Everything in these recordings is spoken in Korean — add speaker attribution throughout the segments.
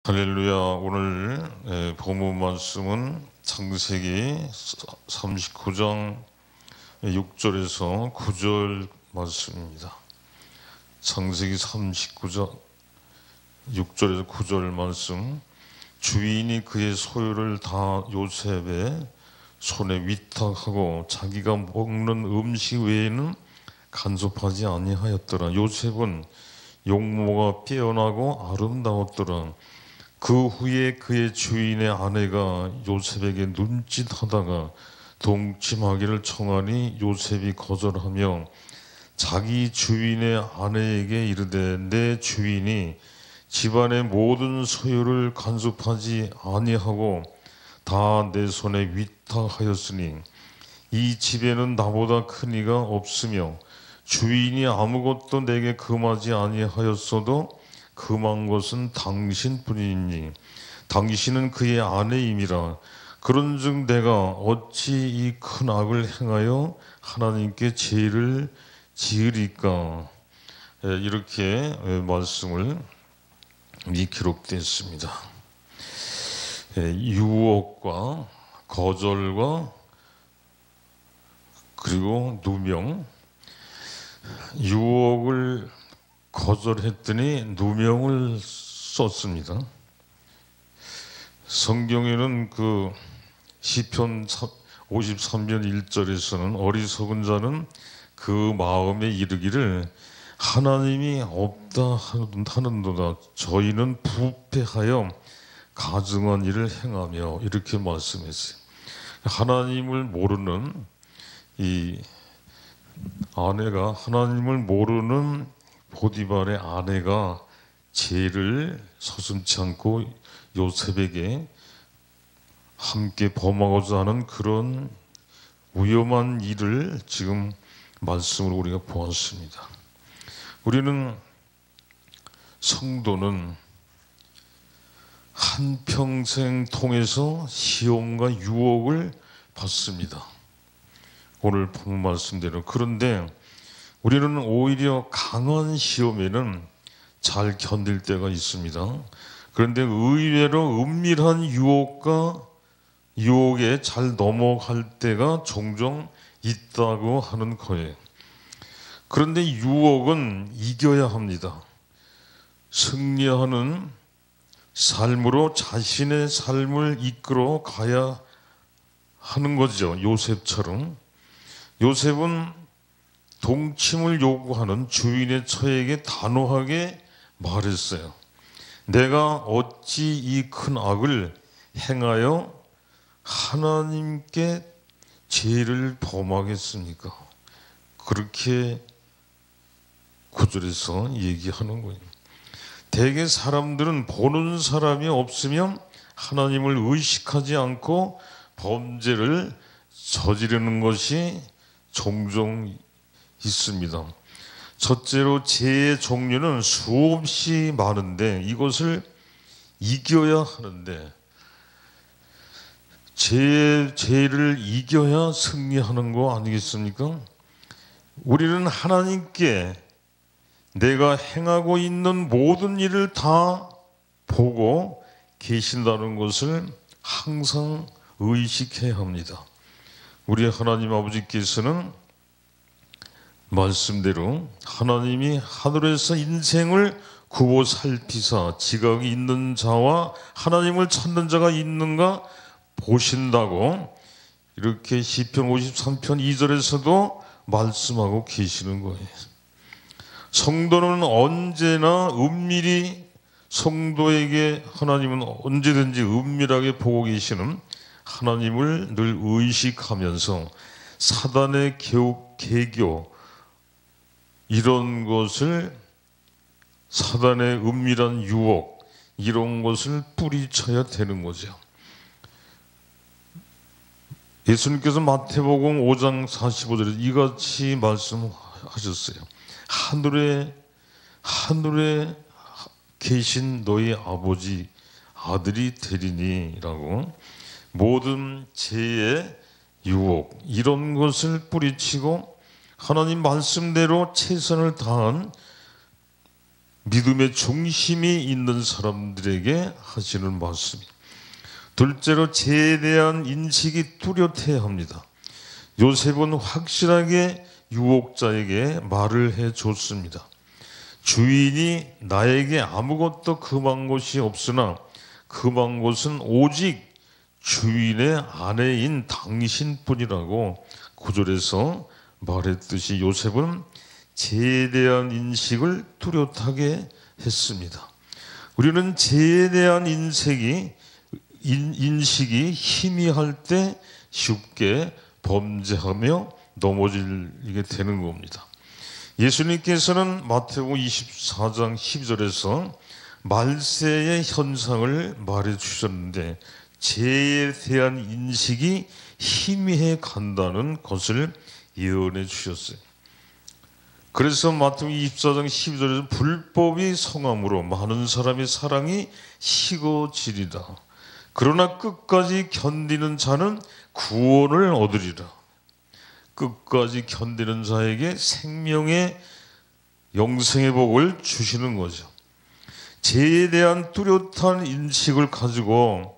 Speaker 1: 할렐루야. 오늘 본문 말씀은 창세기 39장 6절에서 9절 말씀입니다. 창세기 39장 6절에서 9절 말씀. 주인이 그의 소유를 다 요셉의 손에 위탁하고 자기가 먹는 음식 외에는 간섭하지 아니하였더라. 요셉은 용모가 빼어나고 아름다웠더라. 그 후에 그의 주인의 아내가 요셉에게 눈짓하다가 동침하기를 청하니 요셉이 거절하며 자기 주인의 아내에게 이르되 내 주인이 집안의 모든 소유를 간섭하지 아니하고 다 내 손에 위탁하였으니 이 집에는 나보다 큰 이가 없으며 주인이 아무것도 내게 금하지 아니하였어도 금한 것은 당신뿐이니 당신은 그의 아내임이라. 그런즉 내가 어찌 이 큰 악을 행하여 하나님께 죄를 지으리까. 이렇게 말씀을 기록되었습니다. 유혹과 거절과 그리고 누명. 유혹을 거절했더니 누명을 썼습니다. 성경에는 그 시편 53편 1절에서는 어리석은 자는 그 마음에 이르기를 하나님이 없다 하는도다. 저희는 부패하여 가증한 일을 행하며 이렇게 말씀했어요. 하나님을 모르는 이 아내가 하나님을 모르는 보디발의 아내가 죄를 서슴지 않고 요셉에게 함께 범하고자 하는 그런 위험한 일을 지금 말씀으로 우리가 보았습니다. 우리는 성도는 한평생 통해서 시험과 유혹을 받습니다. 오늘 본 말씀대로. 그런데 우리는 오히려 강한 시험에는 잘 견딜 때가 있습니다. 그런데 의외로 은밀한 유혹에 잘 넘어갈 때가 종종 있다고 하는 거예요. 그런데 유혹은 이겨야 합니다. 승리하는 삶으로 자신의 삶을 이끌어 가야 하는 거죠. 요셉처럼. 요셉은 동침을 요구하는 주인의 처에게 단호하게 말했어요. 내가 어찌 이 큰 악을 행하여 하나님께 죄를 범하겠습니까? 그렇게 구절에서 얘기하는 거예요. 대개 사람들은 보는 사람이 없으면 하나님을 의식하지 않고 범죄를 저지르는 것이 종종 있습니다. 첫째로 죄의 종류는 수없이 많은데 이것을 이겨야 하는데 죄를 이겨야 승리하는 거 아니겠습니까? 우리는 하나님께 내가 행하고 있는 모든 일을 다 보고 계신다는 것을 항상 의식해야 합니다. 우리 하나님 아버지께서는 말씀대로 하나님이 하늘에서 인생을 구워 살피사 지각이 있는 자와 하나님을 찾는 자가 있는가 보신다고 이렇게 시편 53편 2절에서도 말씀하고 계시는 거예요. 성도는 언제나 은밀히 성도에게 하나님은 언제든지 은밀하게 보고 계시는 하나님을 늘 의식하면서 사단의 계교 이런 것을 사단의 은밀한 유혹 이런 것을 뿌리쳐야 되는 거죠. 예수님께서 마태복음 5장 45절에 이같이 말씀하셨어요. 하늘에 계신 너희 아버지 아들이 되리니라고. 모든 죄의 유혹 이런 것을 뿌리치고 하나님 말씀대로 최선을 다한 믿음의 중심이 있는 사람들에게 하시는 말씀. 둘째로 죄에 대한 인식이 뚜렷해야 합니다. 요셉은 확실하게 유혹자에게 말을 해줬습니다. 주인이 나에게 아무것도 금한 것이 없으나 금한 것은 오직 주인의 아내인 당신뿐이라고 9절에서 말했듯이 요셉은 죄에 대한 인식을 뚜렷하게 했습니다. 우리는 죄에 대한 인식이 희미할 때 쉽게 범죄하며 넘어지게 되는 겁니다. 예수님께서는 마태복음 24장 12절에서 말세의 현상을 말해 주셨는데 죄에 대한 인식이 희미해 간다는 것을 예언해 주셨어요. 그래서 마태복음 24장 12절에서 불법이 성함으로 많은 사람의 사랑이 식어지리라. 그러나 끝까지 견디는 자는 구원을 얻으리라. 끝까지 견디는 자에게 생명의 영생의 복을 주시는 거죠. 죄에 대한 뚜렷한 인식을 가지고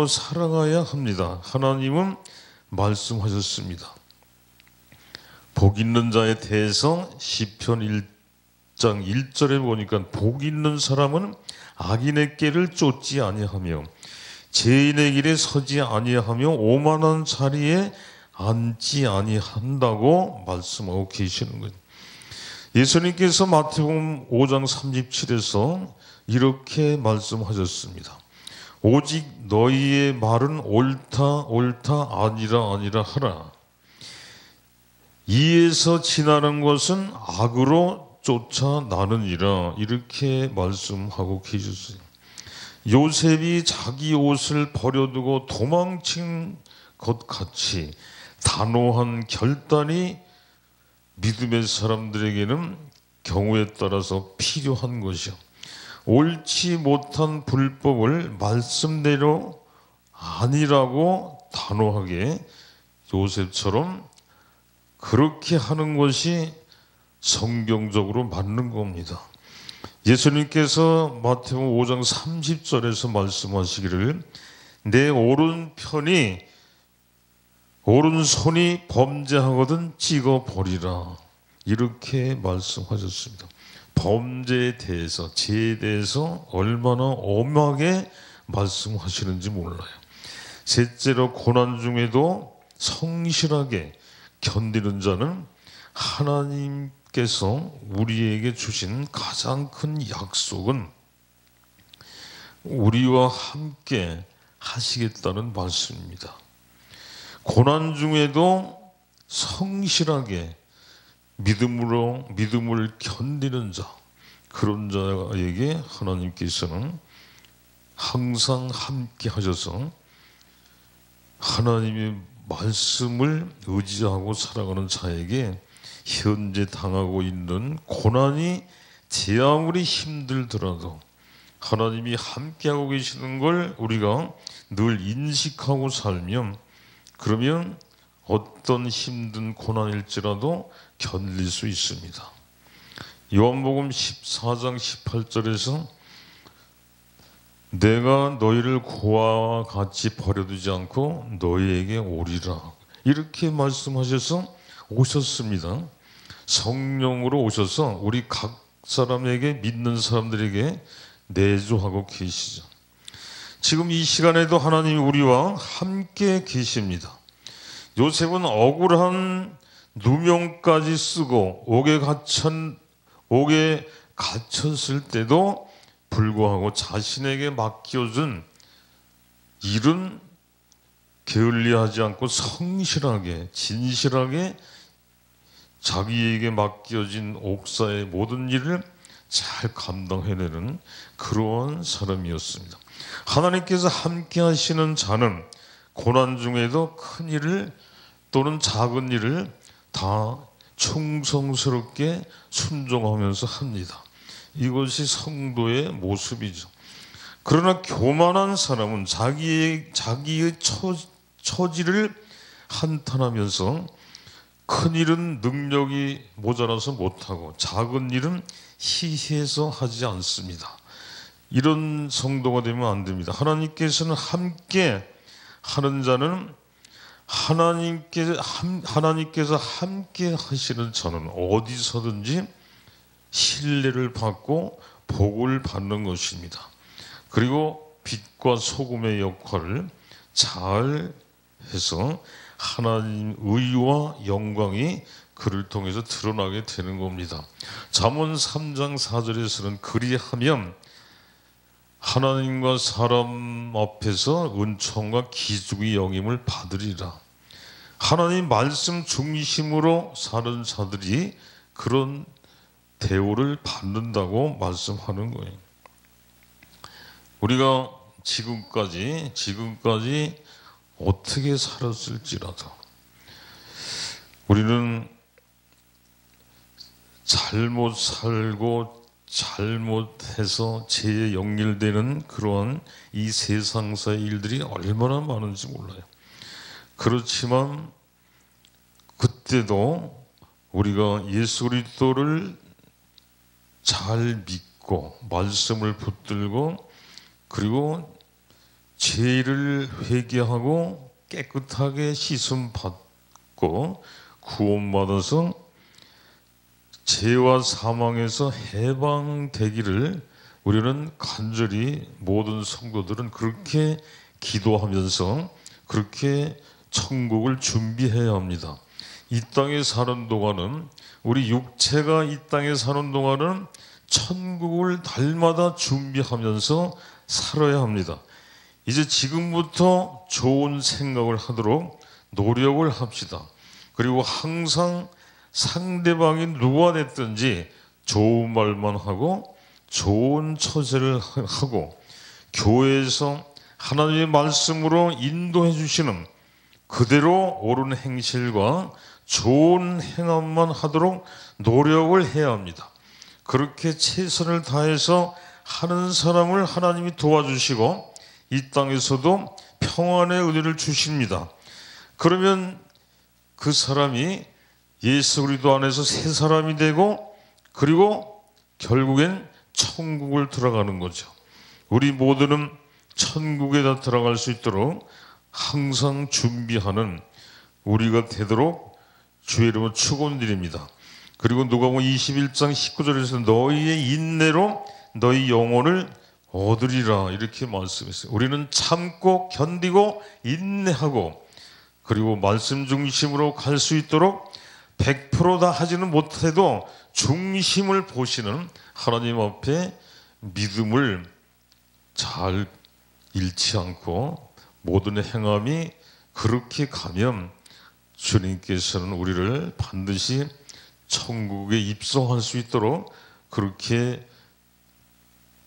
Speaker 1: 살아가야 합니다. 하나님은 말씀하셨습니다. 복 있는 자에 대해서 시편 1장 1절에 보니까 복 있는 사람은 악인의 길을 쫓지 아니하며 죄인의 길에 서지 아니하며 오만한 자리에 앉지 아니한다고 말씀하고 계시는 거예요. 예수님께서 마태복음 5장 37에서 이렇게 말씀하셨습니다. 오직 너희의 말은 옳다 아니라 하라. 이에서 지나는 것은 악으로 쫓아나느니라. 이렇게 말씀하고 계셨어요. 요셉이 자기 옷을 버려두고 도망친 것 같이 단호한 결단이 믿음의 사람들에게는 경우에 따라서 필요한 것이요. 옳지 못한 불법을 말씀대로 아니라고 단호하게 요셉처럼 그렇게 하는 것이 성경적으로 맞는 겁니다. 예수님께서 마태복음 5장 30절에서 말씀하시기를 내 오른손이 범죄하거든 찍어버리라. 이렇게 말씀하셨습니다. 범죄에 대해서, 죄에 대해서 얼마나 엄하게 말씀하시는지 몰라요. 셋째로 고난 중에도 성실하게 견디는 자는 하나님께서 우리에게 주신 가장 큰 약속은 우리와 함께 하시겠다는 말씀입니다. 고난 중에도 성실하게 믿음을 견디는 자, 그런 자에게 하나님께서는 항상 함께 하셔서 하나님의 말씀을 의지하고 살아가는 자에게 현재 당하고 있는 고난이 제 아무리 힘들더라도 하나님이 함께하고 계시는 걸 우리가 늘 인식하고 살면, 그러면 어떤 힘든 고난일지라도 견딜 수 있습니다. 요한복음 14장 18절에서 내가 너희를 고아와 같이 버려두지 않고 너희에게 오리라. 이렇게 말씀하셔서 오셨습니다. 성령으로 오셔서 우리 각 사람에게, 믿는 사람들에게 내주하고 계시죠. 지금 이 시간에도 하나님이 우리와 함께 계십니다. 요셉은 억울한 누명까지 쓰고 옥에 갇혔을 때도 불구하고 자신에게 맡겨준 일은 게을리하지 않고 성실하게, 진실하게 자기에게 맡겨진 옥사의 모든 일을 잘 감당해내는 그러한 사람이었습니다. 하나님께서 함께 하시는 자는 고난 중에도 큰 일을 또는 작은 일을 다 충성스럽게 순종하면서 합니다. 이것이 성도의 모습이죠. 그러나 교만한 사람은 자기의 처지를 한탄하면서 큰 일은 능력이 모자라서 못하고 작은 일은 희해서 하지 않습니다. 이런 성도가 되면 안 됩니다. 하나님께서는 함께 하는 자는 하나님께서 함께 하시는 자는 어디서든지 신뢰를 받고 복을 받는 것입니다. 그리고 빛과 소금의 역할을 잘 해서 하나님 의와 영광이 그를 통해서 드러나게 되는 겁니다. 잠언 3장 4절에서는 그리하면 하나님과 사람 앞에서 은총과 기죽의 영임을 받으리라. 하나님 말씀 중심으로 사는 자들이 그런 대우를 받는다고 말씀하는 거예요. 우리가 지금까지 어떻게 살았을지라도 우리는 잘못 살고 잘못해서 죄에 연결되는 그런 이 세상사의 일들이 얼마나 많은지 몰라요. 그렇지만 그때도 우리가 예수 그리스도를 잘 믿고 말씀을 붙들고 그리고 죄를 회개하고 깨끗하게 씻음 받고 구원받아서 죄와 사망에서 해방되기를 우리는 간절히 모든 성도들은 그렇게 기도하면서 그렇게 천국을 준비해야 합니다. 이 땅에 사는 동안은 우리 육체가 이 땅에 사는 동안은 천국을 날마다 준비하면서 살아야 합니다. 이제 지금부터 좋은 생각을 하도록 노력을 합시다. 그리고 항상 상대방이 누가 됐든지 좋은 말만 하고 좋은 처세를 하고 교회에서 하나님의 말씀으로 인도해 주시는 그대로 옳은 행실과 좋은 행함만 하도록 노력을 해야 합니다. 그렇게 최선을 다해서 하는 사람을 하나님이 도와주시고 이 땅에서도 평안의 은혜를 주십니다. 그러면 그 사람이 예수 그리스도 안에서 새 사람이 되고 그리고 결국엔 천국을 들어가는 거죠. 우리 모두는 천국에 다 들어갈 수 있도록 항상 준비하는 우리가 되도록 주의 이름으로 축원드립니다. 그리고 누가복음 21장 19절에서 너희의 인내로 너희 영혼을 얻으리라 이렇게 말씀했어요. 우리는 참고 견디고 인내하고 그리고 말씀 중심으로 갈 수 있도록 100% 다 하지는 못해도 중심을 보시는 하나님 앞에 믿음을 잘 잃지 않고 모든 행함이 그렇게 가면 주님께서는 우리를 반드시 천국에 입성할 수 있도록 그렇게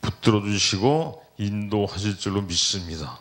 Speaker 1: 붙들어 주시고 인도하실 줄로 믿습니다.